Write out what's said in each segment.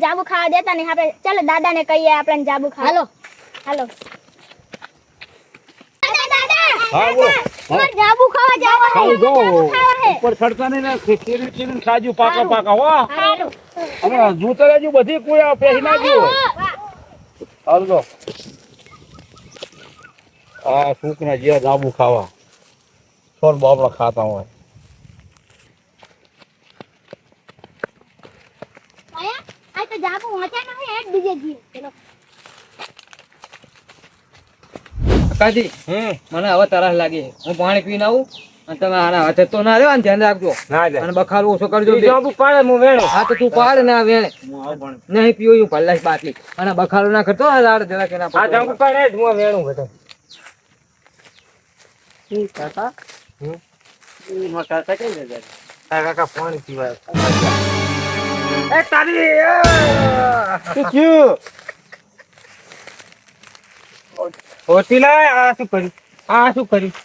જાંબુ ખાવા દેતા ને આપણે ચાલો દાદાને કહીએ આપણને જાંબુ ખાવા. હાલો હા બોલો. અમાર જાંબુ ખાવા જાવા હે. જાંબુ ખાવા હે. ઉપર ચડતા નહીં ને ચીરી ચીરી ખાજુ પાકા હો. હારું. અને જૂતો લેજો બધી કોઈ પેહી ના ગયું હોય. હાલો આ છોકરા જે જાંબુ ખાવા છોડ બાપડા ખાતા હોય. આયા આ તો જાંબુ હોતા ન હે એક બીજે જી. ચલો કાજી મને હવે તરસ લાગી. હું પાણી પીને આવું અને તમે આના હાથે તો ના રહેવા ને ધ્યાન રાખજો. અને બખારું ઓછો કરજો. જાંબુ પાડે હું વેણો. હા તો તું પાડ ને આ વેણે નહીં પીવો એવું ભલ્લાશ બાટલી અને બખારું ના કરતો રાડ જરા કે ના આ જાંબુ પાડે જ હું વેણું બધો. કાકા કાકા કઈ જાય? કાકા પાણી પીવાય. એ તારી શું થયું? હોતી લાય. આ શું કર્યું? આ શું કર્યું?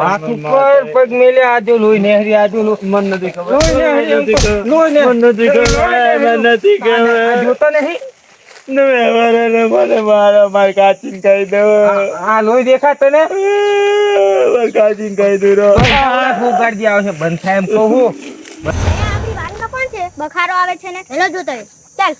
આ ઉપર પગ મેલે આજો લોહી નેહરી આજો મન નથી ખબર. લોહી મન નથી ખબર. મન નથી ખબર. જોતો નહીં મને માર કાચીન કહી દો. આ લોહી દેખાતો ને માર કાચીન કહી દો. ફૂગાડી આવશે બંધ થાય એમ કહું. આપણી વાડીમાં કોણ છે? બખારો આવે છે ને. હેલો જોતો હે. ચાલ.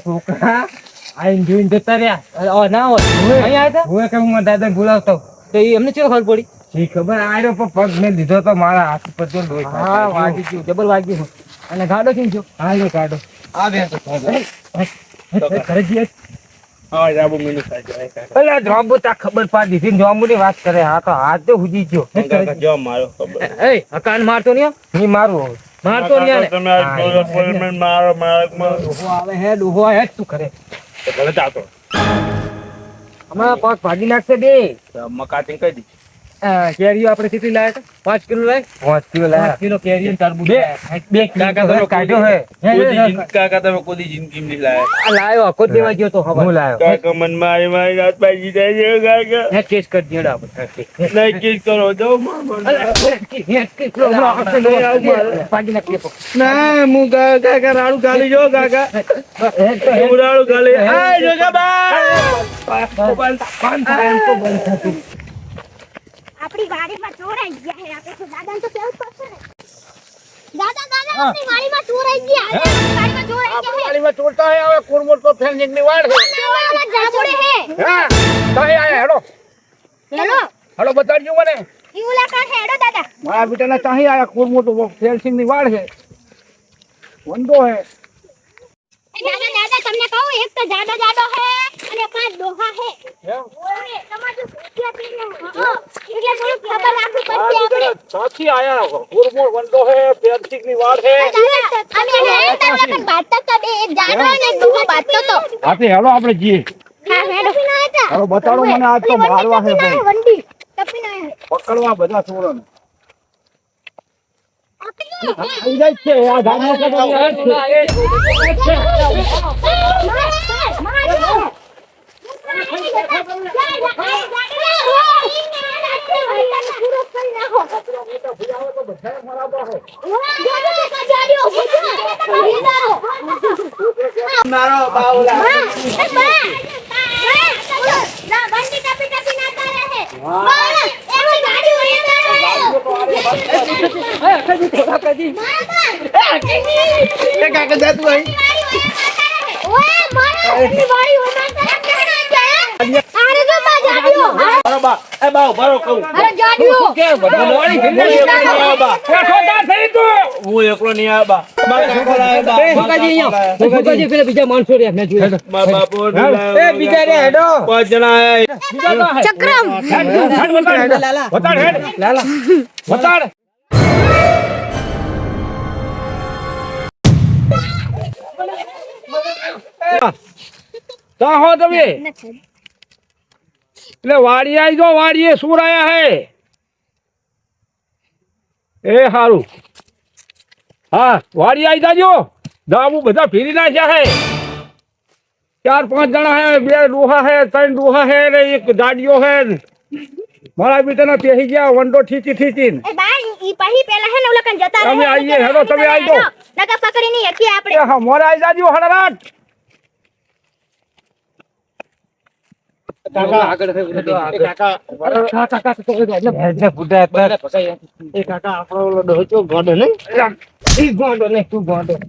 છોકરા આઈને જોઈને જતા રહ્યા. ના હોય હું કે હું દાદા બોલાવતો તો એ એમને ચેવો ખબર પડી? શી ખબર આયરો પણ પગ મેં લીધો તો મારા હાથ પર તો લોહી હા વાગી ગયું જબર વાગી ગયું. અને ગાડો કેમ છો? હાલો કાઢો. આ બે ઘરે જઈએ. હા જાંબુ મિની ખાઈ જાય. જાંબુ તા ખબર પાડી દીધી. જાંબુ ની વાત કરે. હા તો હાથ તો હુજી ગયો. જો મારો ખબર. એ અકાન મારતો નહીં. ની મારું મારતો નહીં. તમે મારો ડોહો આવે હે. ડોહો હે તું કરે ગલત આવતો. હમણાં પાંચ ભાજી નાખશે બે. મકાતી કહી દી. કેરીઓ આપણે કેટલી લાયા હતા? 5 કિલો લાયા. 5 કિલો 5 કિલો કેરીઓ ને તરબૂચ બે કિલો કાઢ્યો હે. કાકા તમે કોઈ જિંદગી નહીં લાયા. આ લાયો આખો દેવા ગયો તો ખબર. હું લાયો. કાકા મન મારી રાત પાછી જાય છે કાકા. હે કેસ કરી દેડા આપણે. નહીં કેસ કરો દો ભાજી નાખીએ તો. ના હું કાકા રાડું ગાલી જો કાકા હું રાડું ગાલી આ જોગા બા આપણી વાડીમાં ચોર આવી ગયા હે. આપણે તો દાદાને તો કેવું પડશે ને. દાદા આપણી વાડીમાં ચોર આવી ગયા. આપણી વાડીમાં ચોર આવી ગયા. વાડીમાં ચોરતા હે. હવે કોરમોટ તો ફેન્સિંગ ની વાડ હે. જાબુડે હે. હા તો હે આયા હેડો. હેલો હેડો બતાડજો મને. ઈઉલા કા હેડો દાદા. મારા બેટાના ચાહી આયા કોરમોટ તો ફેન્સિંગ ની વાડ હે. વંદો હે. દાદા તમને કહું એક તો જાડો હે અને 5 ડોહા હે. ઓય તમારે સુખ્યા પીને હા એટલે થોડું ખબર રાખવી પડશે આપણે. સાથી આયા કોરમોટ વંદો હે ફેન્સિંગ ની વાડ હે. અમે હે તમને બાતતો તો બે એક જાડો અને એક ડોહો બાતતો તો. આથી હેડો આપણે જીએ. હા હેડો. હેડો બતાડો મને આજ તો મારવા હે ભાઈ. વંડી ટપી ના હે. પકડવા બધા ચોરોને. આઈ જાય છે આ ધાનો મારો બાવલા કાકા જાતું અહીં બાવ ભરો કહું હું એકલો નહીં આબા બીજા માણસો રહ્યા મેં જોયા. મારા બાપુ બીજા રે હેડો 5 જણા આયા ચક્રમ બતાડ હેડ લાલા બતાડ તા હો તમે એટલે વાડી આવી જો વાડીએ સુર આયા હે એ હારું હા વાડી આવી જાજો દામુ બધા ફેરી નાખ્યા હે 4-5 જણા હે 2 ડોહા હે 3 ડોહા હે ને એક દાડીઓ હે મારા બેટાના પેહી ગયા વંડો ઠીચીને એ બા ઈ પહી પેલા હે ને ઓલા કન જતા તમે આઈએ હેડો તમે આવી જાઓ નકા પકડી ની હકી આપણે એ હા મોરે આવી જાજો હડરાટ કાકા આગળ કાકા આપણો ઓલો ડોચો ગોડો ને ઈ ગોડો ને તું ગોડો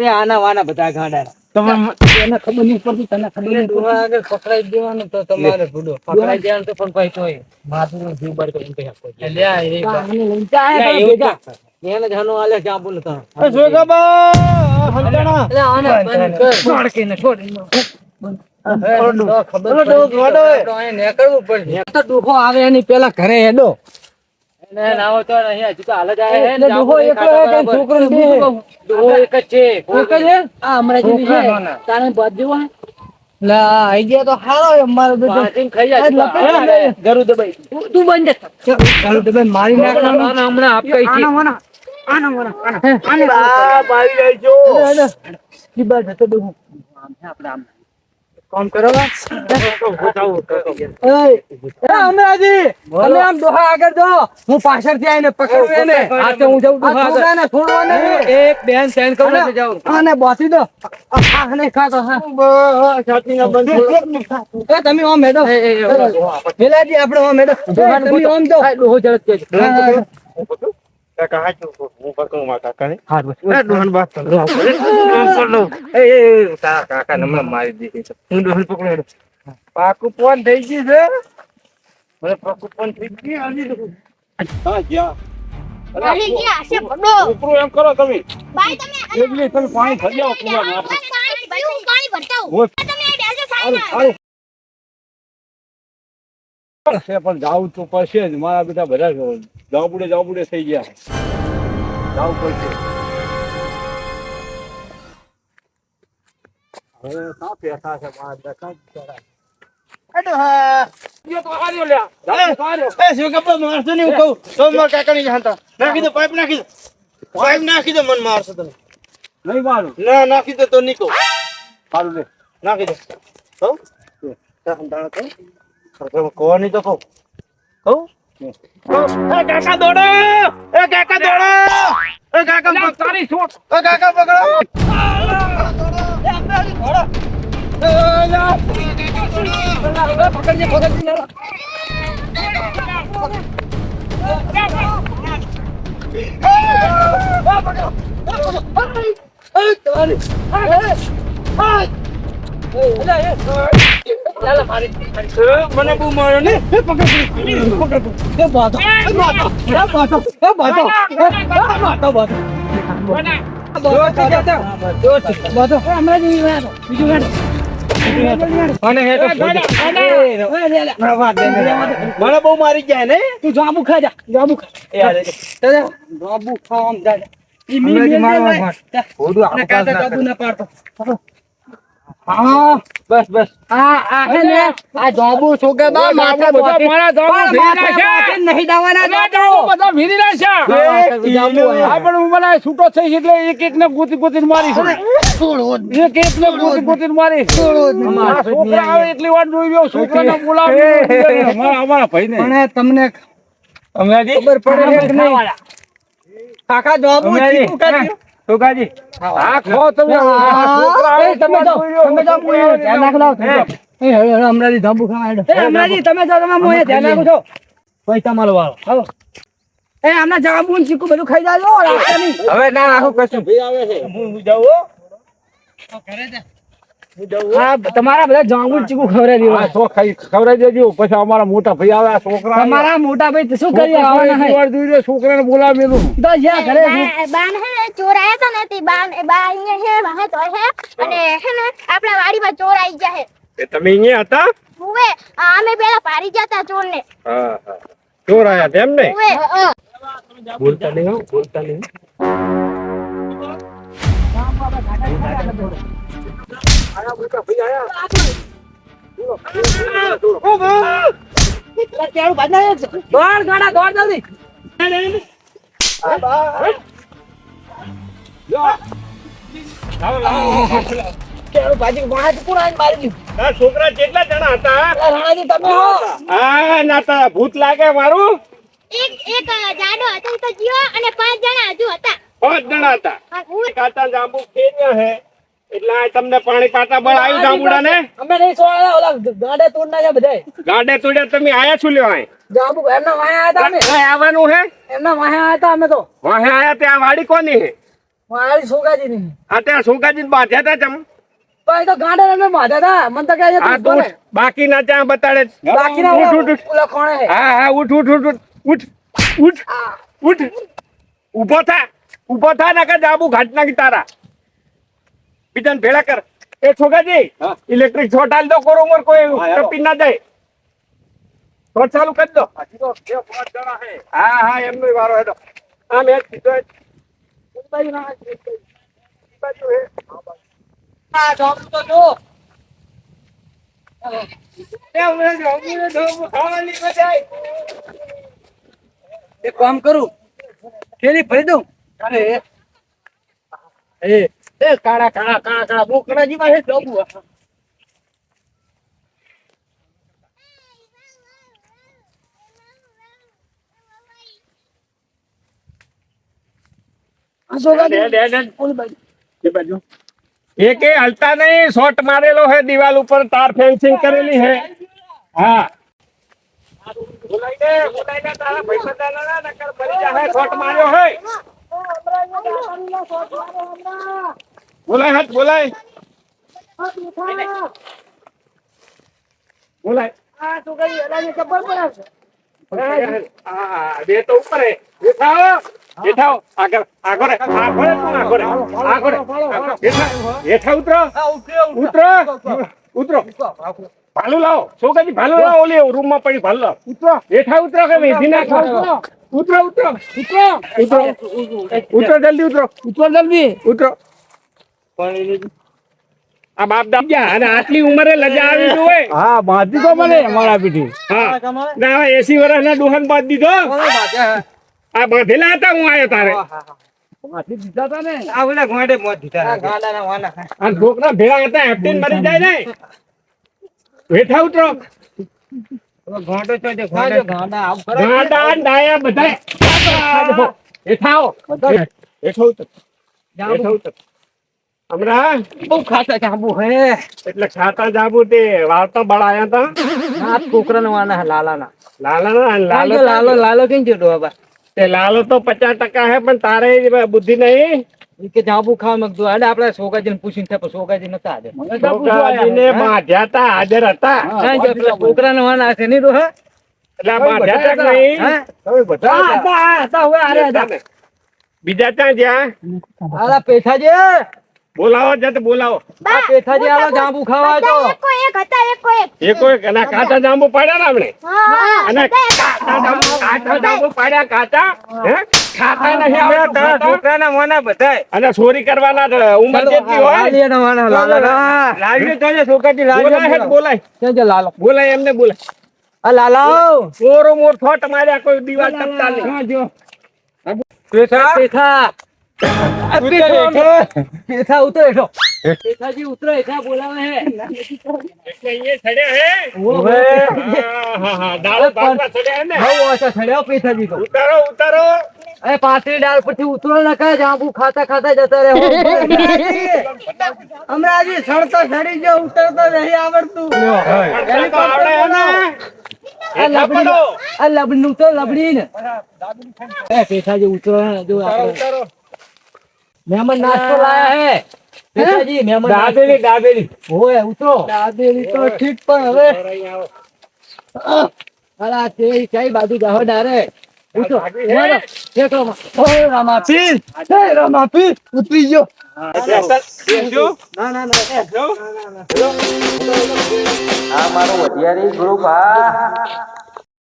આના વાના બધા ગાડા એને ખબર નહીં પડતી તને ખબર નહીં આગળ પકડાઈ દેવાનું તો તમારે ભૂડો પકડાઈ દેવાનું તો પણ ભાઈ તોય માથું જીવ બર તો કઈ આપો લ્યા એ એને જાનો આલે ક્યાં બોલતા એ જોગાબા હંતાણા એટલે આને બંધ કર છોડ કે ને છોડ ખબર નીકળવું પડે તો ડોહો આવે એની પેલા ઘરે હેડો એને નાવો તો અહીંયા હજુ તો હાલ જ આવે હે ડોહો એકલો હે છોકરો ડોહો એક જ છે એક જ આ હમણાં જે છે તારે બાદ દેવા લા આઈ ગયા તો હારો અમારો બેટો પાટીન ખાઈ જાય ગરુ દબાઈ તું બંધ ગરુ દબાઈ મારી નાખવાનો હમણાં આપ કઈ છે આને આ બાઈ જાય જો ઈ બાદ હતો ડોહો આપણે આમ કામ કરો અમરાજી તમે આમ ડોહા આગળ દો હું પાછળથી આવીને પકડું એને આ તો હું જાઉં ડોહા આગળ છોડવાને એક બેન સેન કરું ને જાઉં આને બોસી દો આ ને ખાતો હા છાતીના બંધ એ તમે ઓમ હેડો વેલાજી આપણે ઓમ હેડો તમે ઓમ દો ડોહો જળત કે કાકા હાચું હું પકડું માં કાકા ને હા બસ એ ડોહન બાત કરો એ કાકા નમને મારી દીધી છે હું ડોહન પકડું પાકું ફોન થઈ ગઈ છે મને પાકું ફોન થઈ ગઈ આવી હા ગયા અરે ગયા છે બડો ઉપરો એમ કરો તમે ભાઈ તમે એકલી તમે પાણી ભરી આવો કુવામાં પાણી ભરતાઓ ઓય. તમે બેજો સાઈડ છે પણ જાવું તો પડશે જ મારા બેટા બધા જાવું પડે થઈ ગયા જાવું પડશે હવે સા પેસા છે મારા બેટા નાખી દો પાઇપ નાખી દો મન મારશો તમે નહીં મારું ના નાખી દો તો નીકો સારું લે નાખી દો કોની તો કહું કાકા દોડો એ કાકા દોડો એ કાકા તારી છોડ એ કાકા પકડો મને બહુ માર્યો ને મને બહુ મારી ગયા ને તું જાંબુ ખા જા જાંબુ ખા જાંબુ ખાવા જા ઈ મી જાંબુ ના પાડતો હા બસ આ હે ને આ જાંબુ છોકે બા માથે બધા મારા જાંબુ ભીરી નાખ્યા. નહીં દાવાના ના જાંબુ બધા ભીરી નાખ્યા. આ પણ હું મને છૂટો થઈ છે એટલે એક ને ગોતી મારી એક ને ગોતી મારી આ છોકરા આવે એટલી વાર જોઈ લ્યો છોકરાને બોલાવી અમારા ભાઈને પણ તમને ખબર પડે કે નહીં કાકા જાંબુ ચીકુ કાઢ્યું ટોકાજી આ ખો તમે તમે જાઓ ધ્યાન નાખ લાવ એ હવે હમણાંથી જાંબુ ખાવા હેડો એ હમણાંથી તમે જાઓ તમે મોય ધ્યાન નાખો છો પૈસા માલવાળો હાલો એ આમના જાંબુ ને ચીકુ બધું ખાઈ જાજો રાખતા નહીં હવે ના નાખું કશું ભાઈ આવે છે હું જાઉં ઘરે જા હા તમારા બધા જાંબુ ને ચીકુ ખવડાવી દેવા આ તો ખવડાવી દેજો પછી અમારા મોટા ભાઈ આવે આ છોકરા તમારા મોટા ભાઈ શું કરી આવવાના હે છોકરાને બોલાવેલું તો જ્યાં ઘરે બાન હે ચોર આયા તા ને તે બા અહીંયા હે વાહે તો હે અને હે ને આપણા વાડીમાં ચોર આવી ગયા હે એ તમે અહીંયા હતા? હુવે અમે પેલા પાડી ગયા તા ચોર ને હા હા, ચોર આયા હતા એમ ને? હુવે બોલતા નહીં હો, બોલતા નહીં. દોડ ગાડા દોડ જલ્દી. કેળું ભાજી વાહ પૂરા આઈને મારી દીધું. આ છોકરા કેટલા જણા હતા? રાણાજી તમે હો. આ નાતા ભૂત લાગે મારું. એક જાડો હતો ઈ તો જીવો અને 5 જણા હજુ હતા 5 જણા હતા. હા, હુવે. કાતા જાંબુ ખેડ્યા હે એટલે આ તમને પાણી પાટા બળ આવ્યું જાંબુડા ને. અમે નહીં સોળા ઓલા ગાડે તોડ નાખ્યા બધાય. ગાડે તોડ્યા તમે આયા છું લેવા અહીં? જાંબુ એમના વાહે આયા હતા અમે. અહીં આવવાનું હે? એમના વાહે આયા હતા અમે તો. વાહે આયા ત્યાં વાડી કોની હે? મારી સોગાજી ની. આ ત્યાં સોગાજી બાંધ્યા હતા ચમ? ભાઈ તો ગાડે અમે બાંધ્યા હતા. મને તો કહે છે આ તું તો કોને? બાકીના ત્યાં બતાડે. બાકીના ઉઠ, ઉઠ, ઉઠ. ઓલા કોણે હે? હા હા, ઉઠ ઉઠ ઉઠ ઉઠ ઉઠ ઉઠ ઉભો થા, ઉભો થા નકર જાંબુ ઘાટ નાખી તારા. બીજાને ભેળા કર. એ છોકરાજી ઇલેક્ટ્રિક શોર્ટ આલ દો કોરો ઉમર કોઈ ટપી ના જાય. શોર્ટ ચાલુ કરી દો. હા હા, એમનો વારો હેડો. આમ એક સીધો એક. એક બાજુ ના, એક બાજુ હે. આ જાંબુ તો જો. એ ઉમરે જાંબુ ખાવાની મજા આવી. એક કામ કરું. થેલી ભરી દઉં. અરે એ કાળા કાળા કાળા કાળા બોકડા જેવા છે જાંબુ. આ સોગાજી એ બાજુ એકે હલતા નહીં. શોટ મારેલો હે દિવાલ ઉપર, તાર ફેન્સિંગ કરેલી હે. હા બોલાઈ દે તારા ભાઈબંધના નકર મરી જાહે. શોટ માર્યો હે. બોલાય હાથ બોલાય બોલાય. આ સોગાજી અલાની ખબર પડે. હા, બે તો ઉપર હે. બેઠાઓ બેઠાઓ. આગળ આગળ આગળ આગળ આગળ બેઠા ઉતરો ઉતરો ઉતરો. ભાલું લાવો છોકરી, ભાલું લાવો. ઓલી રૂમ માં પડી ભાલું લાવો. ઉતરો બેઠા ઉતરો કે મેથી નાખો. ઉતરો ઉતરો ઉતરો ઉતરો ઉતરો જલ્દી ઉતરો ઉતરો જલ્દી ઉતરો. આ બાપ દાદા અને આટલી ઉંમરે લજા આવી જોઈએ. હા બાંધી તો મને અમારા પીઠી. હા ના 80 વર્ષના ડોહન બાંધી દીધો. આ બાંધેલા હતા હું આયો તારે. આ ઓલા ગોંડે મોત દીધા. આ છોકરા ભેળા હતા હેપ્ટીન મરી જાય ને. બેઠા ઉતરો. ગોંડો તો જે ગાંડા ડાયા બધા બેઠા આવો. બેઠો ઉતર બેઠો ઉતર. હમણાં બહુ ખાતા જાંબુ હે. એટલે ખાતા જાંબુ તે વાર્તા બળાયા હતા. આ છોકરાના વાના લાલાના. લાલો લાલો લાલો કેમ છે ડોબા? તે લાલો તો 50% હે પણ તારે બુદ્ધિ નહીં. ઈ કે જાંબુ ખાવા માંગતો. અને આપણે સોગાજીને પૂછીને થાય પણ સોગાજી નતા હાજર. છોકરાજીને બાંધ્યા હતા, હાજર હતા. હા, જો પેલા છોકરાના વાના છે નહીં ડોહા? એટલે આ બાંધ્યા હતા કે નહીં? હા? હવે બધા હા, હતા, હવે આરે હતા. બીજા ત્યાં જ્યાં આલા પેઠાજી, બોલાવો જત બોલાવો. આ પેઠાજી આલો જાંબુ ખાવા તો. એકો એક હતા એકો એક એ કોઈ અને કાચા જાંબુ પાડ્યા ને આપણે. હા અને કાચા જાંબુ પાડ્યા કાચા. હે ખાતા નહીં આવડે તારા છોકરાના મોના બધાય. અને ચોરી કરવાના ઉંમર જેટલી હોય. લાલિયાના વાના લાલા. લાવી તો છોકરી બોલાય હેડ બોલાય. ક્યાં છે લાલો? બોલાય એમને બોલાય. આ લાલાઓ. મોરો મોર થોટ માર્યા કોઈ દીવાલ ટપતા નહીં. પેઠા પેઠા પેઠા ઉતરો હેઠો. પેઠાજી ઉતરો હેઠા બોલાવે હે. એટલે અહીંયા ચડ્યા હે. ઓવે. હા હા દાળ ભાગવા ચડ્યા હે ને. બહુ ઓછા ચડ્યા પેઠાજી તો. ઉતારો ઉતારો. અરે પાતળી ડાળ પરથી ઉતરો ન કરે જાંબુ ખાતા ખાતા જતા રહે. હમણાં સડતો સડી ગયો, ઉતરતો નહીં આવડતું. પેલી તો આવડે હે ને. હેઠા પડો. આ લબડી ઉતરો લબડી ને. એ પેઠાજી ઉતરો ને જો આપણે ઉતારો. મહેમાન નાસ્તો લાયા હે. પેઠાજી મહેમાન દાબેલી દાબેલી. ઓય ઉતરો. દાબેલી તો ઠીક પણ હવે અહીંયા આવો. અલા તે કઈ બાજુ જાહો ડારે. ઉતરો. મારો. ઠેકડોમાં. ઓય રામાપીર. હે રામાપીર. ઉતરી ગયો. આ મારો વઢિયારી ગ્રુપ. હા